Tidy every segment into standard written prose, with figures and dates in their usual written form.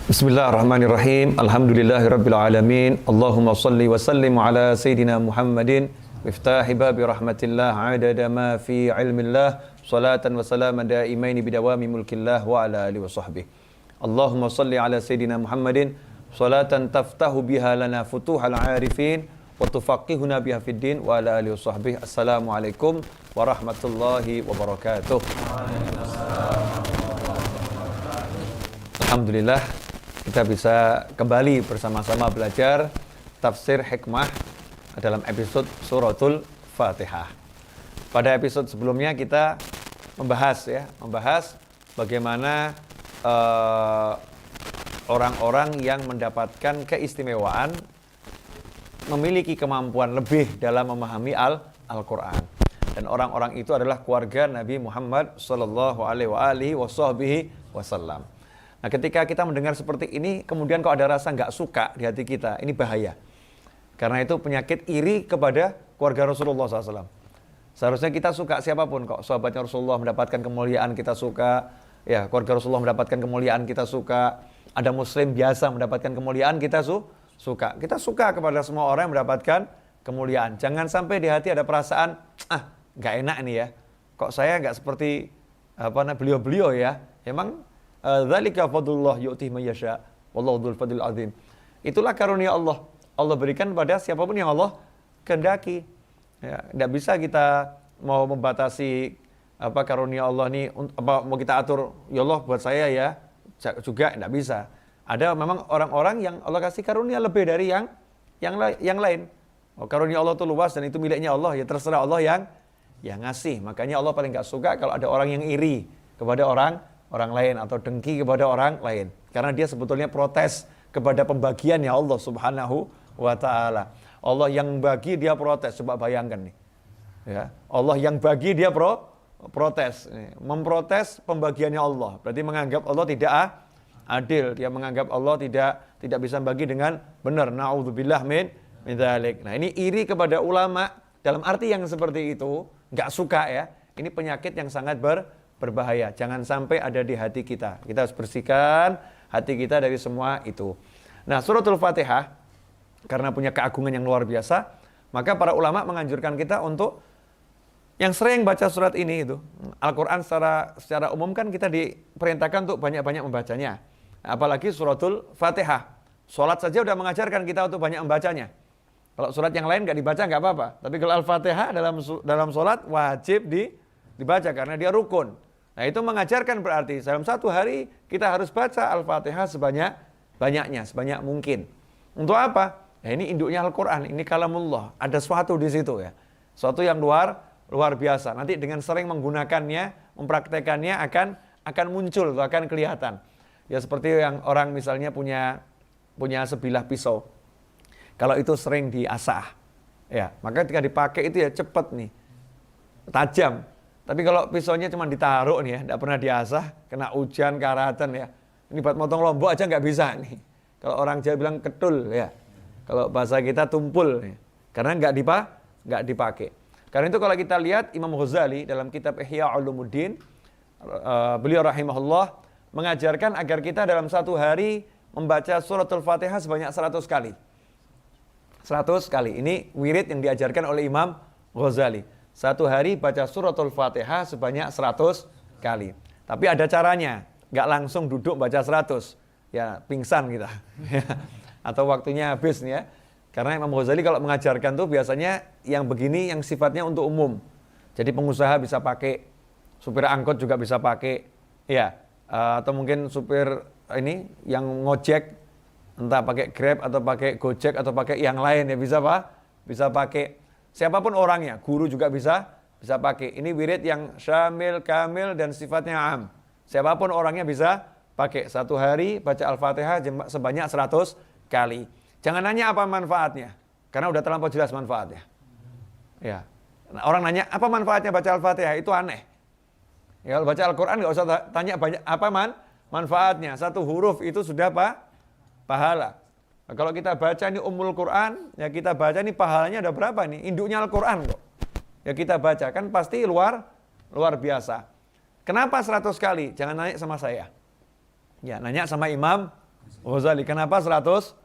Bismillahirrahmanirrahim. Alhamdulillahirabbil alamin. Allahumma shalli wa sallim ala sayidina Muhammadin miftahi babi rahmatillah adada ma fi ilmillah salatan wa salaman daimaini bidawami mulkillah wa ala alihi wa sahbihi. Allahumma shalli ala sayidina Muhammadin salatan taftahu biha lana futuhal arifin wa tufaqihuna biha fid din wa ala alihi wa sahbihi. Assalamualaikum warahmatullahi wabarakatuh. Alhamdulillah kita bisa kembali bersama-sama belajar tafsir hikmah dalam episode suratul Fatihah. Pada episode sebelumnya kita membahas bagaimana orang-orang yang mendapatkan keistimewaan memiliki kemampuan lebih dalam memahami Al-Quran. Dan orang-orang itu adalah keluarga Nabi Muhammad sallallahu alaihi wasallam. Nah, ketika kita mendengar seperti ini, kemudian kalau ada rasa nggak suka di hati kita, ini bahaya. Karena itu penyakit iri kepada keluarga Rasulullah SAW. Seharusnya kita suka siapapun kok. Sahabatnya Rasulullah mendapatkan kemuliaan, kita suka. Ya, keluarga Rasulullah mendapatkan kemuliaan, kita suka. Ada muslim biasa mendapatkan kemuliaan, kita suka. Kita suka kepada semua orang yang mendapatkan kemuliaan. Jangan sampai di hati ada perasaan, nggak enak nih ya. Kok saya nggak seperti beliau-beliau ya. Emang dzalika fadlullah yu'tihi may yasha wallahu dzul fadlil azim. Itulah karunia Allah. Allah berikan pada siapapun yang Allah kehendaki. Ya, enggak bisa kita mau membatasi karunia Allah ini mau kita atur, ya Allah buat saya ya. Juga enggak bisa. Ada memang orang-orang yang Allah kasih karunia lebih dari yang lain. Karunia Allah itu luas dan itu miliknya Allah, ya terserah Allah yang ngasih. Makanya Allah paling enggak suka kalau ada orang yang iri kepada orang lain atau dengki kepada orang lain, karena dia sebetulnya protes kepada pembagiannya Allah Subhanahu wa taala. Allah yang bagi dia protes, coba bayangkan nih. Ya, Allah yang bagi dia protes, memprotes pembagiannya Allah. Berarti menganggap Allah tidak adil, dia menganggap Allah tidak bisa bagi dengan benar. Nauzubillah min dzalik. Nah, ini iri kepada ulama dalam arti yang seperti itu, enggak suka ya. Ini penyakit yang sangat berbahaya. Jangan sampai ada di hati kita. Kita harus bersihkan hati kita dari semua itu. Nah, suratul Fatihah karena punya keagungan yang luar biasa, maka para ulama menganjurkan kita untuk yang sering baca surat ini itu. Al-Qur'an secara umum kan kita diperintahkan untuk banyak-banyak membacanya. Apalagi suratul Fatihah. Salat saja udah mengajarkan kita untuk banyak membacanya. Kalau surat yang lain enggak dibaca enggak apa-apa, tapi kalau Al-Fatihah dalam salat wajib dibaca karena dia rukun. Nah, itu mengajarkan berarti dalam satu hari kita harus baca Al-Fatihah sebanyak mungkin. Untuk apa? Ya, ini induknya Al-Quran, ini kalamullah. Ada sesuatu di situ ya. Sesuatu yang luar biasa. Nanti dengan sering menggunakannya, mempraktekannya akan muncul, akan kelihatan. Ya seperti yang orang misalnya punya sebilah pisau. Kalau itu sering diasah, ya, maka ketika dipakai itu ya cepat nih, tajam. Tapi kalau pisaunya cuma ditaruh nih ya, tidak pernah diasah, kena hujan, karatan ya. Ini buat motong lombok aja nggak bisa nih. Kalau orang Jawa bilang ketul ya. Kalau bahasa kita tumpul ya. Karena nggak dipakai. Karena itu kalau kita lihat Imam Ghazali dalam kitab Ihya Ulumuddin, beliau rahimahullah mengajarkan agar kita dalam satu hari membaca suratul Fatihah sebanyak 100 kali. 100 kali. Ini wirid yang diajarkan oleh Imam Ghazali. Satu hari baca suratul Fatihah sebanyak 100 kali. Tapi ada caranya. Nggak langsung duduk baca 100. Ya pingsan kita. Atau waktunya habis nih ya. Karena Imam Ghazali kalau mengajarkan tuh biasanya yang begini yang sifatnya untuk umum. Jadi pengusaha bisa pakai. Supir angkot juga bisa pakai. Ya. Atau mungkin supir ini yang ngojek. Entah pakai Grab atau pakai Gojek atau pakai yang lain ya bisa bisa pakai. Siapapun orangnya, guru juga bisa pakai. Ini wirid yang syamil, kamil, dan sifatnya am. Siapapun orangnya bisa pakai. Satu hari baca Al-Fatihah sebanyak 100 kali. Jangan nanya apa manfaatnya, karena udah terlampau jelas manfaatnya. Ya. Nah, orang nanya apa manfaatnya baca Al-Fatihah, itu aneh. Ya, kalau baca Al-Quran nggak usah tanya banyak apa manfaatnya. Satu huruf itu sudah pahala. Nah, kalau kita baca ini Ummul Quran, ya kita baca ini pahalanya ada berapa nih? Induknya Al-Quran kok. Ya kita baca, kan pasti luar biasa. Kenapa 100 kali? Jangan nanya sama saya. Ya, nanya sama Imam Ghazali. Kenapa 100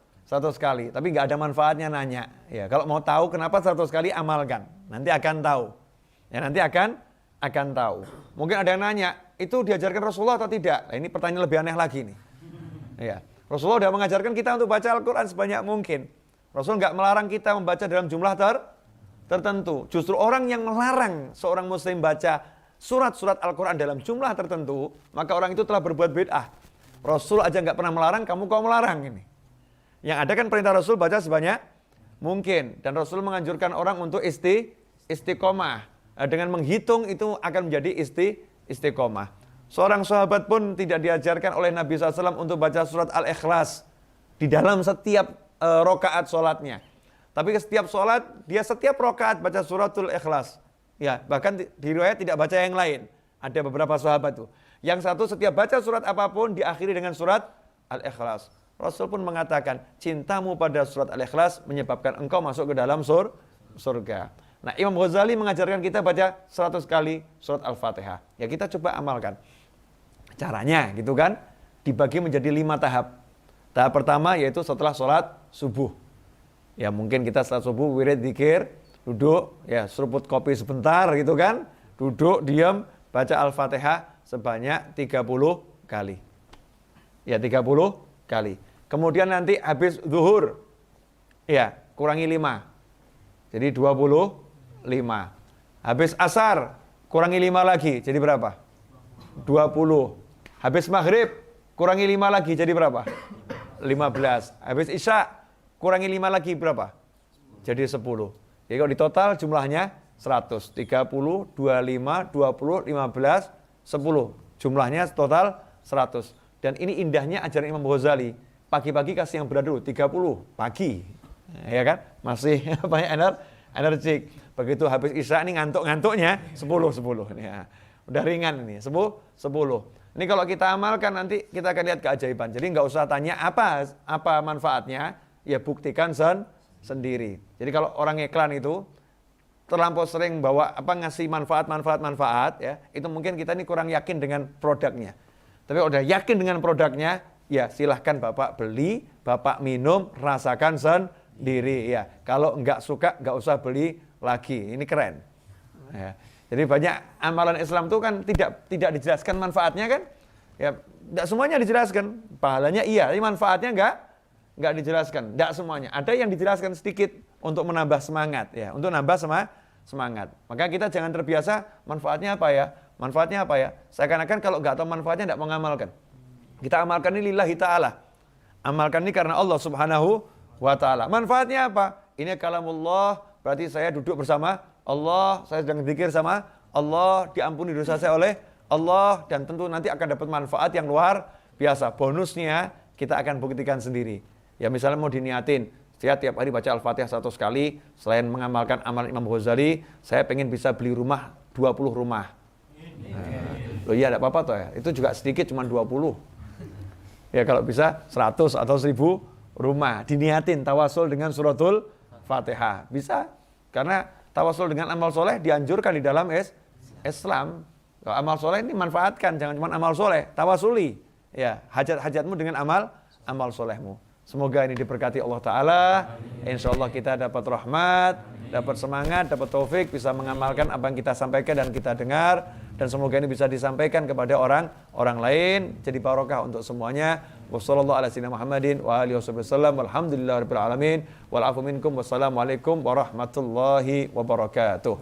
kali? Tapi nggak ada manfaatnya nanya. Ya, kalau mau tahu kenapa 100 kali, amalkan. Nanti akan tahu. Ya, nanti akan tahu. Mungkin ada yang nanya, itu diajarkan Rasulullah atau tidak? Nah, ini pertanyaan lebih aneh lagi nih. Ya, Rasulullah sudah mengajarkan kita untuk baca Al-Quran sebanyak mungkin. Rasul nggak melarang kita membaca dalam jumlah tertentu. Justru orang yang melarang seorang muslim baca surat-surat Al-Quran dalam jumlah tertentu, maka orang itu telah berbuat bid'ah. Rasul aja nggak pernah melarang, kamu kok melarang ini? Yang ada kan perintah Rasul baca sebanyak mungkin. Dan Rasul menganjurkan orang untuk istiqomah. Dengan menghitung itu akan menjadi istiqomah. Seorang sahabat pun tidak diajarkan oleh Nabi SAW untuk baca surat Al-Ikhlas di dalam setiap rokaat sholatnya. Tapi setiap sholat, dia setiap rokaat baca suratul Ikhlas. Ya, bahkan di riwayat tidak baca yang lain. Ada beberapa sahabat tuh. Yang satu setiap baca surat apapun diakhiri dengan surat Al-Ikhlas. Rasul pun mengatakan, cintamu pada surat Al-Ikhlas menyebabkan engkau masuk ke dalam surga. Nah, Imam Ghazali mengajarkan kita baca 100 kali surat Al-Fatihah. Ya, kita coba amalkan. Caranya gitu kan, dibagi menjadi 5 tahap. Tahap pertama yaitu setelah sholat subuh. Ya, mungkin kita setelah subuh wirid dzikir, duduk, ya seruput kopi sebentar gitu kan, duduk, diam, baca Al-Fatihah sebanyak 30 kali. Ya, 30 kali. Kemudian nanti habis zuhur, ya kurangi 5. Jadi 25. Habis asar, kurangi 5 lagi, jadi berapa? 20. Habis maghrib, kurangi 5 lagi, jadi berapa? 15. Habis isya, kurangi 5 lagi berapa? Jadi 10. Jadi kalau di total jumlahnya 100. 30, 25, 20, 15, 10. Jumlahnya total 100. Dan ini indahnya ajaran Imam Ghazali. Pagi-pagi kasih yang berat dulu, 30 pagi. Ya kan? Masih banyak energik. Begitu habis isya ini ngantuk-ngantuknya 10. Ya. Udah ringan ini, 10. Ini kalau kita amalkan nanti kita akan lihat keajaiban. Jadi nggak usah tanya apa manfaatnya, ya buktikan sendiri. Jadi kalau orang iklan itu terlampau sering bawa ngasih manfaat ya, itu mungkin kita ini kurang yakin dengan produknya. Tapi udah yakin dengan produknya, ya silahkan Bapak beli, Bapak minum, rasakan sendiri ya. Kalau nggak suka nggak usah beli lagi. Ini keren. Ya. Jadi banyak amalan Islam itu kan tidak dijelaskan manfaatnya kan? Ya, tidak semuanya dijelaskan. Pahalanya iya, tapi manfaatnya nggak dijelaskan. Tidak semuanya. Ada yang dijelaskan sedikit untuk menambah semangat ya, untuk nambah semangat. Maka kita jangan terbiasa manfaatnya apa ya? Manfaatnya apa ya? Seakan-akan kalau nggak tahu manfaatnya tidak mengamalkan. Kita amalkan ini lillahi ta'ala. Amalkan ini karena Allah subhanahu wa ta'ala. Manfaatnya apa? Ini kalamullah, berarti saya duduk bersama Allah, saya sedang zikir sama Allah, diampuni dosa saya oleh Allah, dan tentu nanti akan dapat manfaat yang luar biasa. Bonusnya kita akan buktikan sendiri. Ya misalnya mau diniatin, saya tiap hari baca Al-Fatihah 100 kali, selain mengamalkan amalan Imam Ghazali, saya pengen bisa beli rumah 20 rumah. Loh iya, tidak apa-apa toh ya. Itu juga sedikit, cuma 20. Ya kalau bisa 100 atau 1000 rumah. Diniatin tawasul dengan suratul Fatihah. Bisa. Karena tawasul dengan amal soleh dianjurkan di dalam Islam. Kalau amal soleh ini manfaatkan, jangan cuma amal soleh. Tawasuli. Ya, hajat-hajatmu dengan amal solehmu. Semoga ini diberkati Allah Ta'ala. Insya Allah kita dapat rahmat, dapat semangat, dapat taufik, bisa mengamalkan apa yang kita sampaikan dan kita dengar. Dan semoga ini bisa disampaikan kepada orang lain. Jadi barokah untuk semuanya. Wassalamualaikum warahmatullahi wabarakatuh.